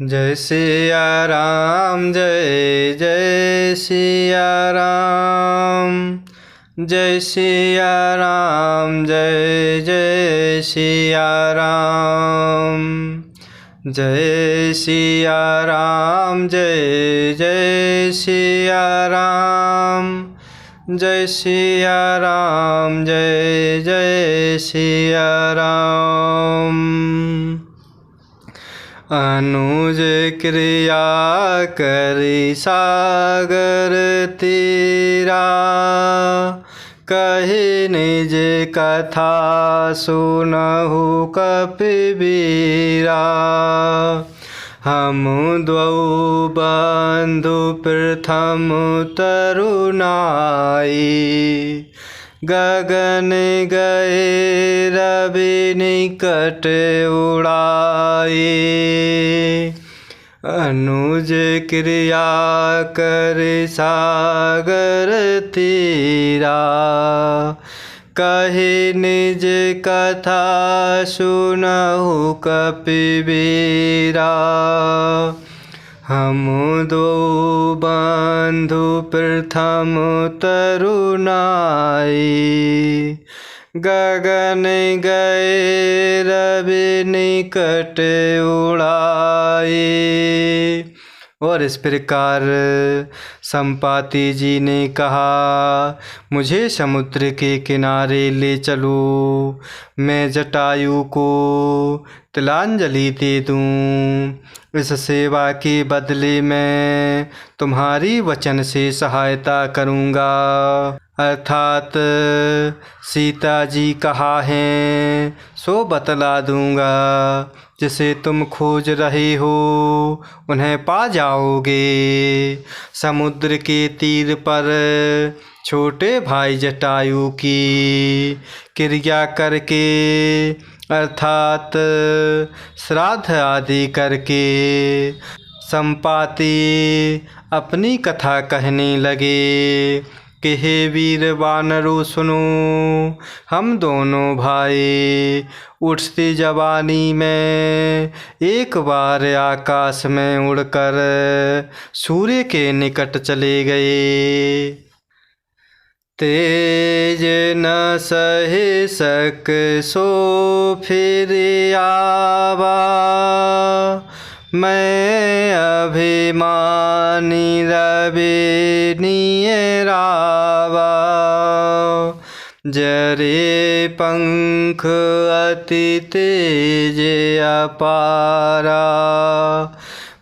जय सिया राम, जय जय सिया राम। जय सिया राम, जय जय सिया राम। जय सिया राम, जय जय सिया राम। जय सिया राम, जय जय सिया राम। अनुज क्रिया करी सागर तीरा, कही निज कथा सुनहु कपिबीरा। हम द्वौ बंधु प्रथम तरुणाई, गगन गए रवि निकट उड़ाए। अनुज क्रिया कर सागर तीरा, कहे निज कथा सुनहु कपिबीरा। हम दो बंधु प्रथम तरुणाई, गगन गए रवि निकट उड़ाए। और इस प्रकार संपाति जी ने कहा, मुझे समुद्र के किनारे ले चलो, मैं जटायु को तिलांजलि दे दूं। इस सेवा के बदले में तुम्हारी वचन से सहायता करूँगा। अर्थात सीता जी कहाँ हैं सो बतला दूँगा। जिसे तुम खोज रहे हो उन्हें पा जाओगे। समुद्र के तीर पर छोटे भाई जटायु की क्रिया करके, अर्थात श्राद्ध आदि करके, संपाति अपनी कथा कहने लगे कि हे वीर वानरों सुनो, हम दोनों भाई उठती जवानी में एक बार आकाश में उड़कर सूर्य के निकट चले गए। तेज न सहे सक सो फिर आवा, मैं अभिमानी रवि नियरावा। जरे पंख अति तेज अपारा,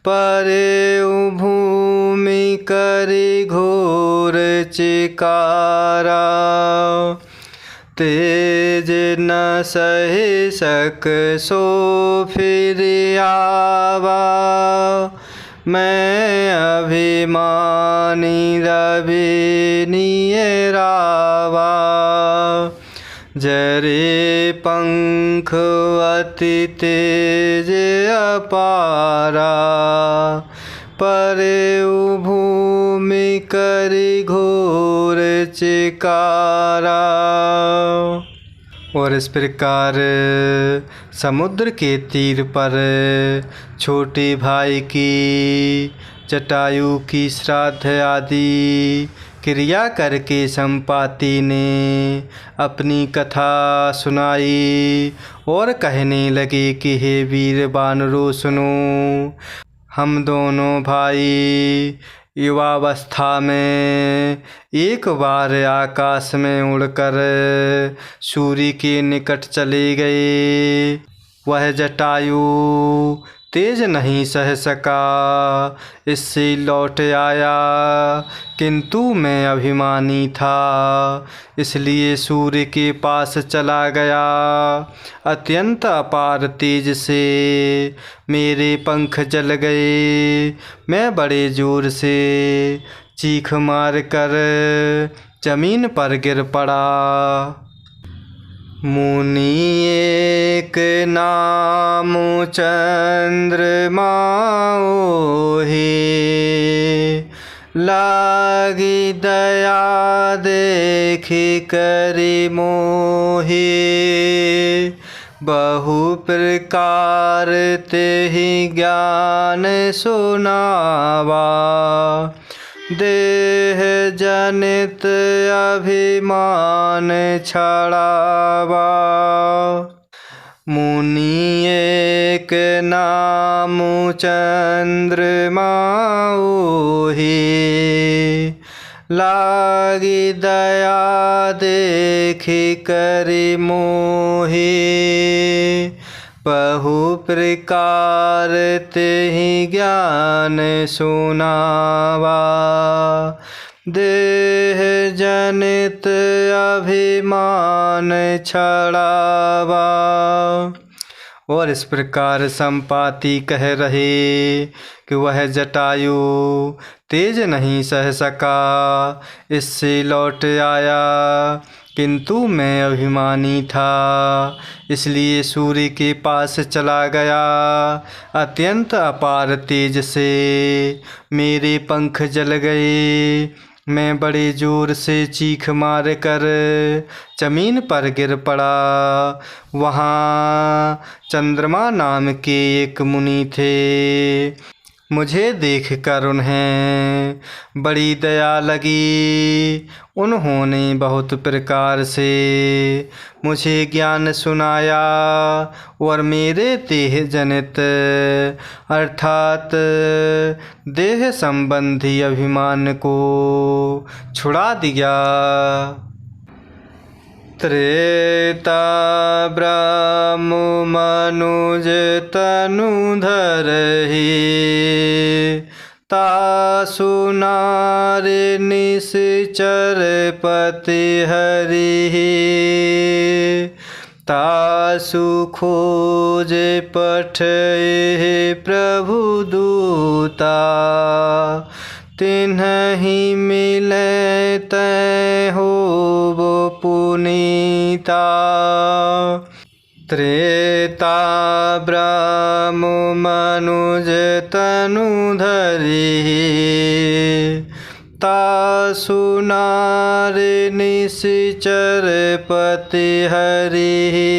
परे भूमि करी घोर चिकारा। तेज न सहे सक सो फिर आवा, मैं अभिमानी रवि नियरावा। जरे पंख अति तेज अपारा, परे भूमि करी घोर चिकारा। और इस प्रकार समुद्र के तीर पर छोटे भाई की जटायु की श्राद्ध आदि क्रिया करके संपाति ने अपनी कथा सुनाई और कहने लगे कि हे वीर वानरों सुनो, हम दोनों भाई युवावस्था में एक बार आकाश में उड़कर सूर्य के निकट चले गए। वह जटायु तेज नहीं सह सका, इससे लौट आया, किंतु मैं अभिमानी था इसलिए सूर्य के पास चला गया। अत्यंत अपार तेज से मेरे पंख जल गए। मैं बड़े जोर से चीख मार कर जमीन पर गिर पड़ा। मुनि एक नामु चंद्रमा ओहि, लागी दया देखी करि मोहि। बहु प्रकार तेहि ज्ञान सुनावा। देह जनित अभिमान छड़ावा। मुनि एक नामु चंद्रमा ओहि। लागी दया देखि करि मोहि। बहु प्रकार तेहि ज्ञान सुनावा। देह जनित अभिमान छड़ावा। और इस प्रकार संपाति कह रहे कि वह जटायु तेज नहीं सह सका, इससे लौट आया, किंतु मैं अभिमानी था, इसलिए सूर्य के पास चला गया। अत्यंत अपार तेज से मेरे पंख जल गए। मैं बड़े जोर से चीख मार कर जमीन पर गिर पड़ा। वहाँ चंद्रमा नाम के एक मुनि थे। मुझे देखकर उन्हें बड़ी दया लगी। उन्होंने बहुत प्रकार से मुझे ज्ञान सुनाया और मेरे देह जनित अर्थात देह संबंधी अभिमान को छुड़ा दिया। त्रेता ब्रह्म मनुज तनु धरहि। तासु नारि निश्चर पति हरिहि। तासु खोज पठहि प्रभु दूता। तिन्हि मिलै तै होब पुनीता। त्रेता ब्रह्म मनुज तनु धरिहि। तासु नारि निश्चर पति हरिहि।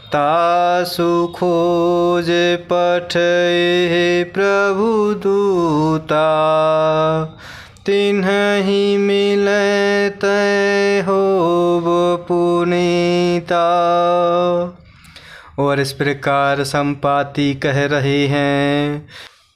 तासु खोज पठहि प्रभु दूता। तिन्हि मिलै तै होब पुनीता। और इस प्रकार संपाति कह रहे हैं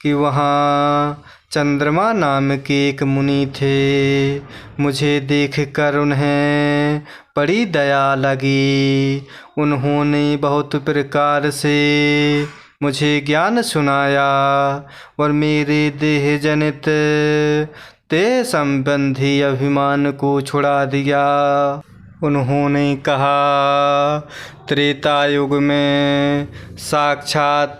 कि वहाँ चंद्रमा नाम के एक मुनि थे। मुझे देखकर उन्हें बड़ी दया लगी। उन्होंने बहुत प्रकार से मुझे ज्ञान सुनाया और मेरे देह जनित देह संबंधी अभिमान को छुड़ा दिया। उन्होंने कहा, त्रेता युग में साक्षात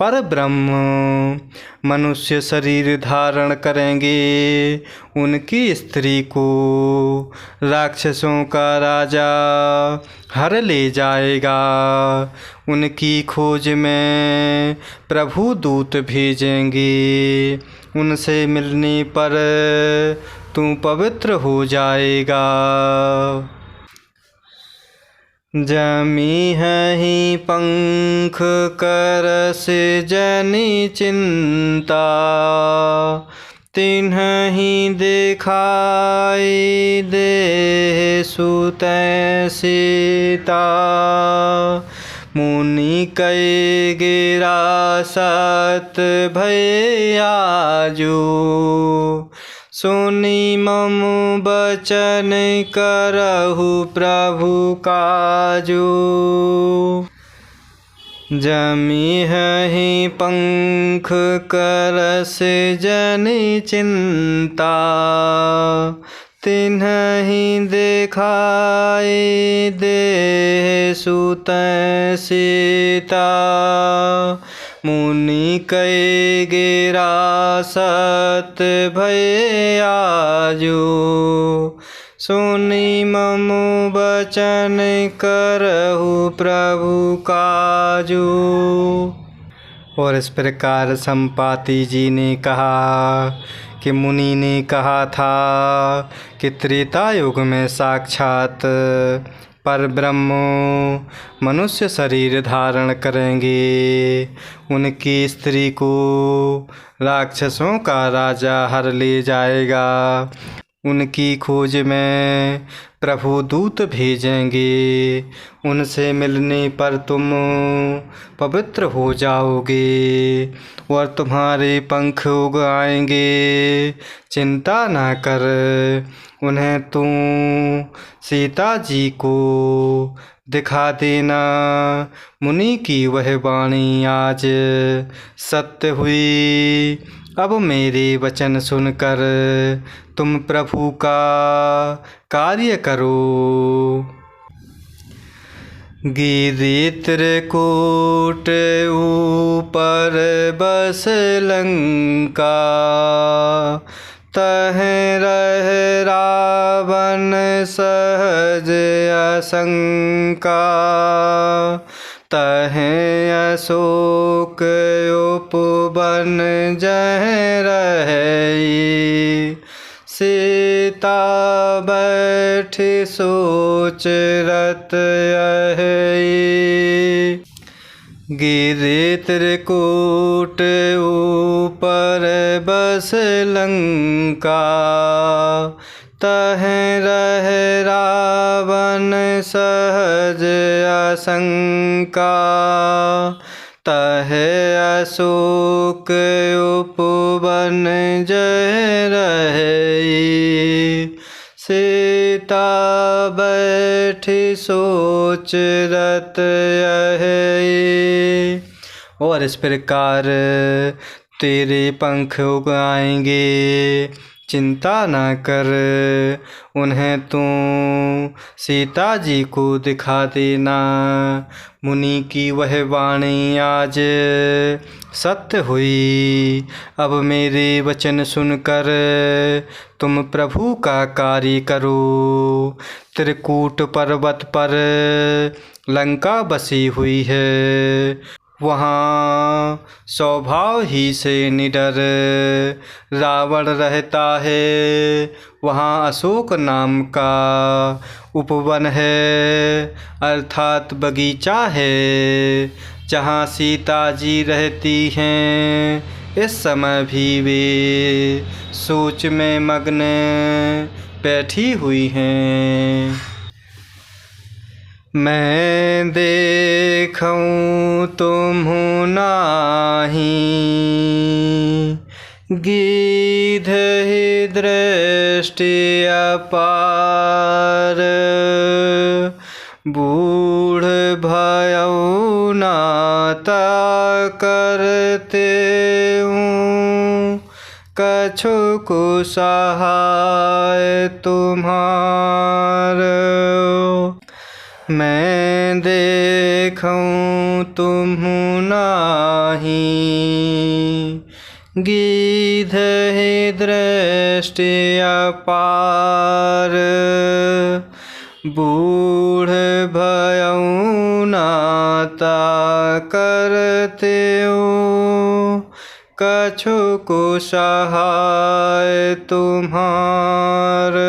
पर ब्रह्म मनुष्य शरीर धारण करेंगे। उनकी स्त्री को राक्षसों का राजा हर ले जाएगा। उनकी खोज में प्रभु दूत भेजेंगे। उनसे मिलने पर तू पवित्र हो जाएगा। जमिहि पंख करस जनि चिंता। तिन्हि देखाई देह सुतै सीता। मुनि कै गिरा सत भय आजू। सुनि मम बचन करहु प्रभु काजू। जमिहि पंख करस जनि चिंता। तिन्हि देखाई देह सुतै सीता। मुनि कै गिरा सत भय आजू। सुनि मम बचन करहु प्रभु काजू। और इस प्रकार संपाति जी ने कहा कि मुनि ने कहा था कि त्रेता युग में साक्षात पर ब्रह्म मनुष्य शरीर धारण करेंगे। उनकी स्त्री को राक्षसों का राजा हर ले जाएगा। उनकी खोज में प्रभु दूत भेजेंगे। उनसे मिलने पर तुम पवित्र हो जाओगे और तुम्हारे पंख उग आएंगे। चिंता ना कर, उन्हें तुम सीता जी को दिखा देना। मुनि की वह वाणी आज सत्य हुई। अब मेरे वचन सुनकर तुम प्रभु का कार्य करो। गिरि त्रिकूट ऊपर बस लंका, तह रह रावण सहज आशंका। तह अशोक उपवन जह रही, सीता बैठ सोच रत यही। गिरि त्रिकूट ऊपर बस लंका, तह रह रावण सहज आशंका। तह अशोक उपवन जय रही, सीता बैठी सोच रत यही। और इस प्रकार तेरे पंख उगाएंगे, चिंता ना कर, उन्हें तू सीता जी को दिखा देना। मुनि की वह वाणी आज सत्य हुई। अब मेरे वचन सुनकर तुम प्रभु का कार्य करो। त्रिकूट पर्वत पर लंका बसी हुई है। वहाँ स्वभाव ही से निडर रावण रहता है। वहाँ अशोक नाम का उपवन है, अर्थात बगीचा है, जहाँ सीता जी रहती हैं। इस समय भी वे सोच में मग्न बैठी हुई हैं। मैं देखूं तुम्हु नाही, गीध ही दृष्टि अपार। बूढ़ भयउ नाता करते हूँ, कछु सहाय तुम्हार। मैं देखूं तुम्हु नाही, गीध ही दृष्टि अपार। बूढ़ भयउ नाता करते हो, कछु सहाय तुम्हार।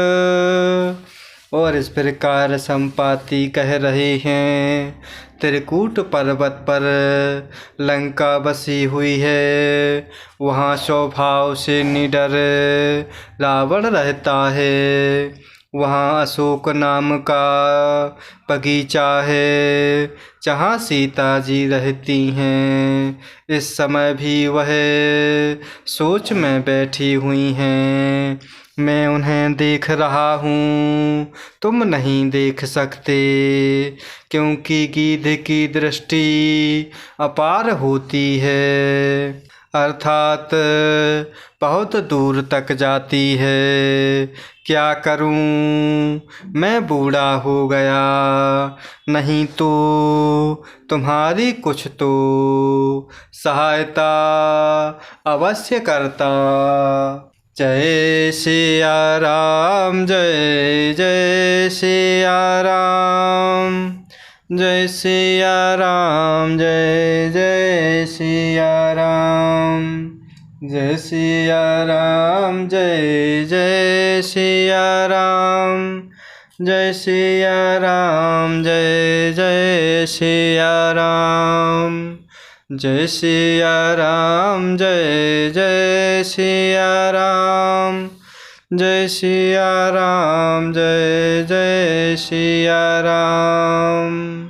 और इस प्रकार संपाति कह रहे हैं, त्रिकूट पर्वत पर लंका बसी हुई है। वहाँ स्वभाव से निडर रावण रहता है। वहाँ अशोक नाम का बगीचा है, जहाँ सीता जी रहती हैं। इस समय भी वह सोच में बैठी हुई हैं। मैं उन्हें देख रहा हूँ, तुम नहीं देख सकते, क्योंकि गीध की दृष्टि अपार होती है, अर्थात बहुत दूर तक जाती है। क्या करूं, मैं बूढ़ा हो गया, नहीं तो तुम्हारी कुछ तो सहायता अवश्य करता। जय सिया राम, जय जय सिया राम, जय सिया राम, जय जय सिया राम, जय सिया राम, जय जय सिया राम, जय सिया राम, जय जय सिया राम। जय सिया राम, जय जय सिया राम। जय सिया राम, जय जय सिया राम।